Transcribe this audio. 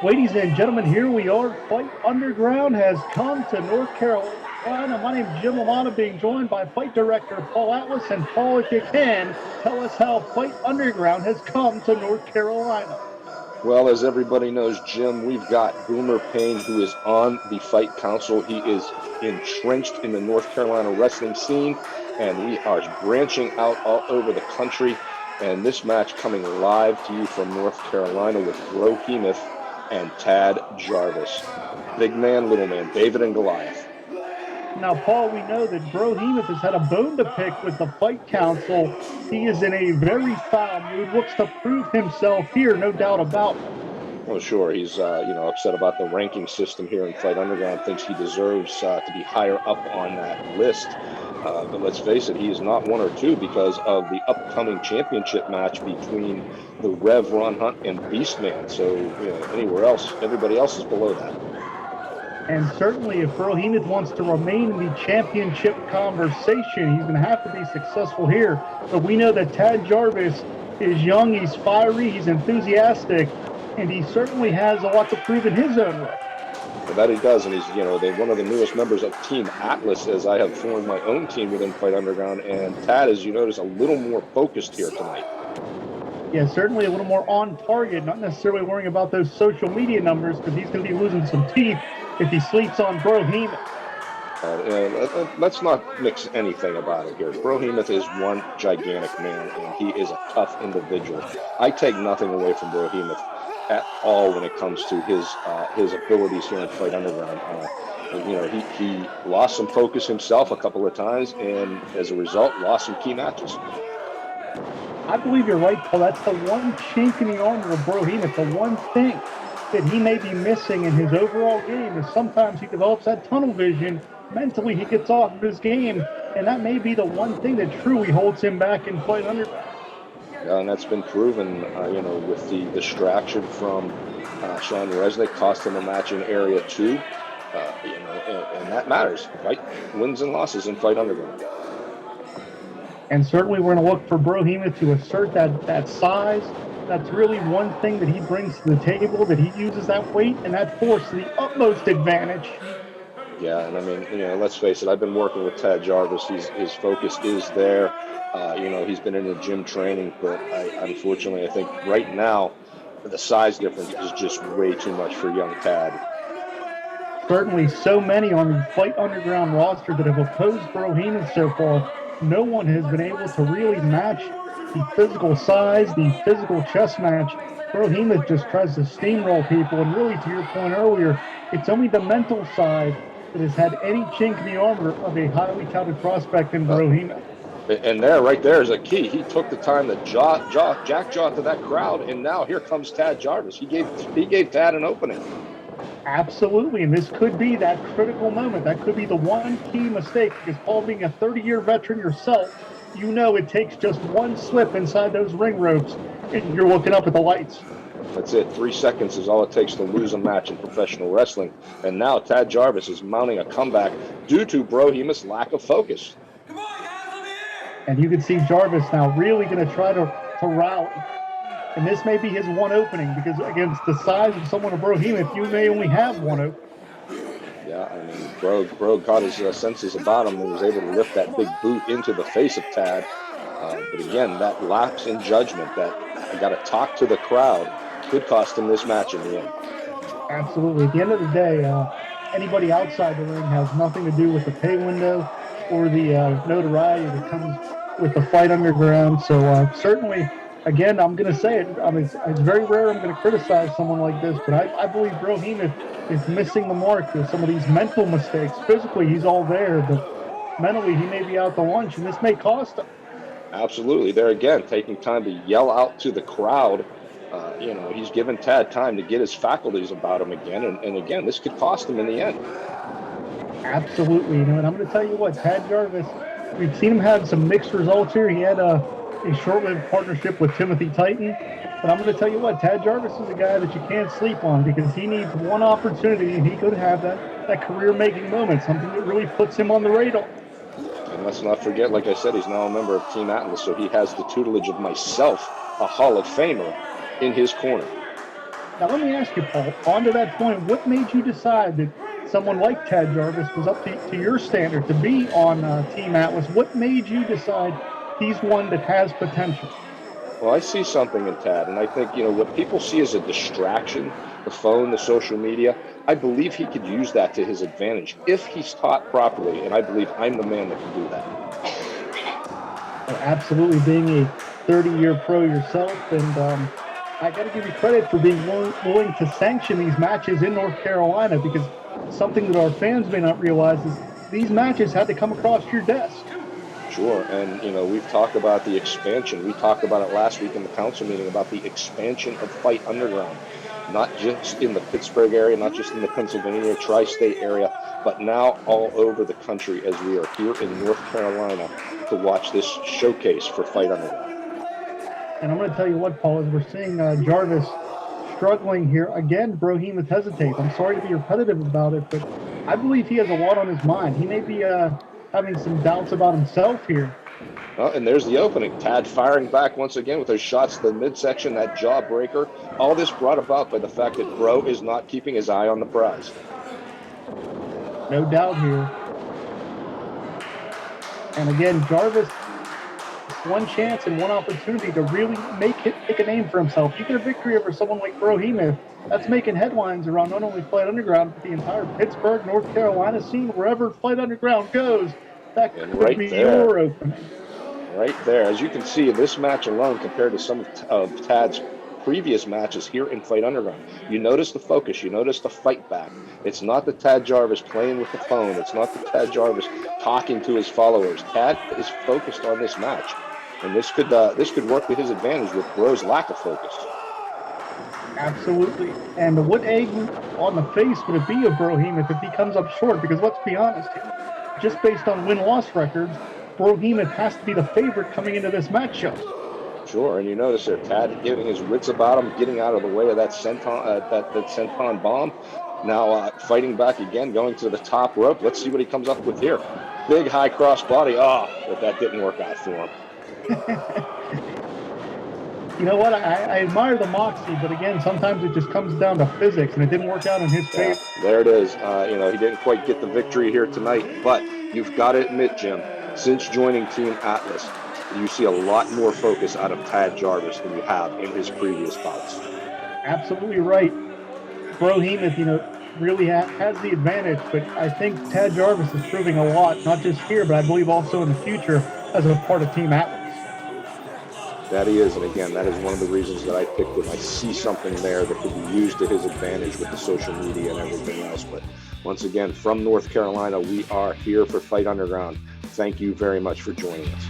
Ladies and gentlemen, here we are. Fight Underground has come to North Carolina. My name is Jim Lamana, being joined by Fight Director Paul Atlas. And Paul, if you can, tell us how Fight Underground has come to North Carolina. Well, as everybody knows, Jim, we've got Boomer Payne, who is on the Fight Council. He is entrenched in the North Carolina wrestling scene, and we are branching out all over the country. And this match coming live to you from North Carolina with Bro Hemoth and Tad Jarvis. Big man, little man, David and Goliath. Now, Paul, we know that Bro Hemoth has had a bone to pick with the Fight Council. He is in a very foul mood, looks to prove himself here, no doubt about it. Well, sure, he's upset about the ranking system here in Fight Underground, thinks he deserves to be higher up on that list. But let's face it, he is not one or two because of the upcoming championship match between the Rev Ron Hunt and Beastman. So anywhere else, everybody else is below that. And certainly, if Bro Hemoth wants to remain in the championship conversation, he's going to have to be successful here. But we know that Tad Jarvis is young, he's fiery, he's enthusiastic, and he certainly has a lot to prove in his own right. Well, that he does, and he's they're one of the newest members of Team Atlas, as I have formed my own team within Fight Underground. And Tad, as you notice, a little more focused here tonight. Yeah, certainly a little more on target, not necessarily worrying about those social media numbers, because he's going to be losing some teeth if he sleeps on Bro Hemoth. Let's not mix anything about it here. Bro Hemoth is one gigantic man, and he is a tough individual. I take nothing away from Bro Hemoth at all when it comes to his abilities here in Fight Underground. He lost some focus himself a couple of times, and as a result, lost some key matches. I believe you're right, Paul. That's the one chink in the armor of Bro Hemoth. The one thing that he may be missing in his overall game is sometimes he develops that tunnel vision. Mentally, he gets off of his game, and that may be the one thing that truly holds him back in Fight Underground. Yeah, and that's been proven, with the distraction from Sean Resnick cost him a match in Area 2, and that matters, right? Wins and losses in Fight Underground. And certainly we're going to look for Bro Hemoth to assert that size. That's really one thing that he brings to the table, that he uses that weight and that force to the utmost advantage. Yeah, and I mean, let's face it, I've been working with Tad Jarvis. His focus is there. He's been in the gym training, but unfortunately, I think right now, the size difference is just way too much for young Tad. Certainly so many on the Fight Underground roster that have opposed Bro Hemoth so far. No one has been able to really match the physical size, the physical chess match. Bro Hemoth just tries to steamroll people, and really, to your point earlier, it's only the mental side that has had any chink in the armor of a highly touted prospect in Bro Hemoth. And right there is a key. He took the time to jackjaw to that crowd, and now here comes Tad Jarvis. He gave Tad an opening. Absolutely, and this could be that critical moment. That could be the one key mistake, because Paul, being a 30-year veteran yourself, you know it takes just one slip inside those ring ropes, and you're looking up at the lights. That's it. 3 seconds is all it takes to lose a match in professional wrestling. And now Tad Jarvis is mounting a comeback due to Bro Hemoth's lack of focus. Come on, guys, over here! And you can see Jarvis now really going to try to rally. And this may be his one opening, because against the size of someone of Bro Hemoth, you may only have one opening. Yeah, I mean, Bro got his senses about him and was able to lift that big boot into the face of Tad. But again, that lapse in judgment, that I got to talk to the crowd, could cost him this match in the end. Absolutely. At the end of the day, anybody outside the ring has nothing to do with the pay window or the notoriety that comes with the Fight Underground. So certainly, again, I'm going to say it. I mean, it's very rare I'm going to criticize someone like this, but I believe Bro Hemoth is missing the mark with some of these mental mistakes. Physically, he's all there, but mentally, he may be out to lunch, and this may cost him. Absolutely. There again, taking time to yell out to the crowd. He's given Tad time to get his faculties about him again, and again, this could cost him in the end. Absolutely. And I'm going to tell you what, Tad Jarvis, we've seen him have some mixed results here. He had a short-lived partnership with Timothy Titan. But I'm going to tell you what, Tad Jarvis is a guy that you can't sleep on, because he needs one opportunity, and he could have that career-making moment, something that really puts him on the radar. And let's not forget, like I said, he's now a member of Team Atlas, so he has the tutelage of myself, a Hall of Famer, in his corner. Now, let me ask you, Paul, on to that point, what made you decide that someone like Tad Jarvis was up to your standard to be on Team Atlas? What made you decide he's one that has potential? Well, I see something in Tad, and I think, what people see as a distraction, the phone, the social media, I believe he could use that to his advantage if he's taught properly, and I believe I'm the man that can do that. Oh, absolutely, being a 30-year pro yourself, and I got to give you credit for being willing to sanction these matches in North Carolina, because something that our fans may not realize is these matches had to come across your desk. Sure. And, we've talked about the expansion. We talked about it last week in the council meeting about the expansion of Fight Underground, not just in the Pittsburgh area, not just in the Pennsylvania tri-state area, but now all over the country as we are here in North Carolina to watch this showcase for Fight Underground. And I'm going to tell you what, Paul, as we're seeing Jarvis struggling here again, Hemoth hesitates. I'm sorry to be repetitive about it, but I believe he has a lot on his mind. He may be having some doubts about himself here. Well, and there's the opening. Tad firing back once again with those shots to the midsection, that jawbreaker. All this brought about by the fact that Bro is not keeping his eye on the prize. No doubt here. And again, Jarvis, one chance and one opportunity to really make a name for himself. You get a victory over someone like Hemoth. That's making headlines around not only Fight Underground, but the entire Pittsburgh, North Carolina scene. Wherever Fight Underground goes, that And could be your opening. Right there. As you can see in this match alone, compared to some of Tad's previous matches here in Fight Underground, you notice the focus, you notice the fight back. It's not the Tad Jarvis playing with the phone. It's not the Tad Jarvis talking to his followers. Tad is focused on this match, and this could work to his advantage with Bro's lack of focus. Absolutely. And what egg on the face would it be of Hemoth if he comes up short? Because let's be honest here, just based on win-loss records, Hemoth has to be the favorite coming into this matchup. Sure, and you notice there, Tad getting his wits about him, getting out of the way of that senton bomb. Now fighting back again, going to the top rope. Let's see what he comes up with here. Big high cross body. But that didn't work out for him. You know what? I admire the moxie, but again, sometimes it just comes down to physics, and it didn't work out in his favor. There it is. He didn't quite get the victory here tonight, but you've got to admit, Jim, since joining Team Atlas, you see a lot more focus out of Tad Jarvis than you have in his previous bouts. Absolutely right. Hemoth, really has the advantage, but I think Tad Jarvis is proving a lot, not just here, but I believe also in the future as a part of Team Atlas. That he is, and again, that is one of the reasons that I picked him. I see something there that could be used to his advantage with the social media and everything else. But once again, from North Carolina, we are here for Fight Underground. Thank you very much for joining us.